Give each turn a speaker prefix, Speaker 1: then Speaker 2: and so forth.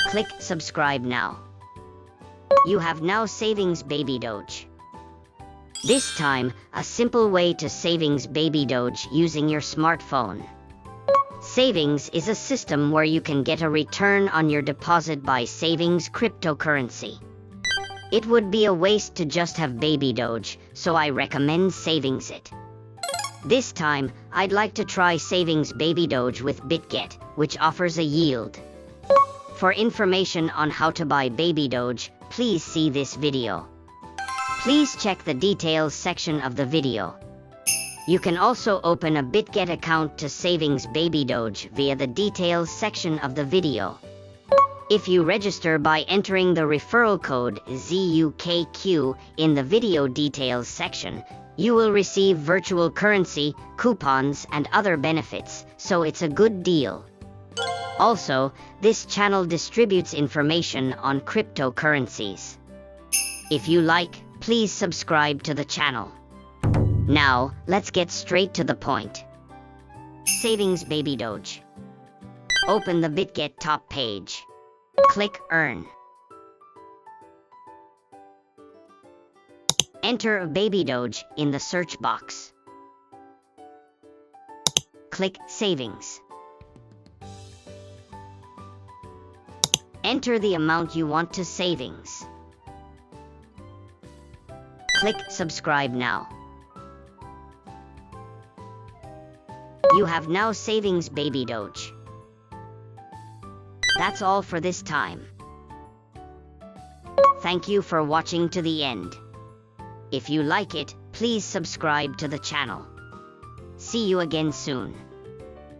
Speaker 1: Click subscribe now. You have now savings BabyDoge. This time, a simple way to savings BabyDoge using your smartphone. Savings is a system where you can get a return on your deposit by savings cryptocurrency. It would be a waste to just have BabyDoge, so I recommend savings it. This time, I'd like to try savings BabyDoge with Bitget, which offers a yield. For information on how to buy BabyDoge, please see this video. Please check the details section of the video. You can also open a Bitget account to savings BabyDoge via the details section of the video. If you register by entering the referral code ZUKQ in the video details section, you will receive virtual currency, coupons, and other benefits, so it's a good deal. Also, this channel distributes information on cryptocurrencies. If you like, please subscribe to the channel. Now, let's get straight to the point. Savings BabyDoge. Open the Bitget top page. Click Earn. Enter BabyDoge in the search box. Click Savings. Enter the amount you want to savings. Click Subscribe now. You have now savings BabyDoge. That's all for this time. Thank you for watching to the end. If you like it, please subscribe to the channel. See you again soon.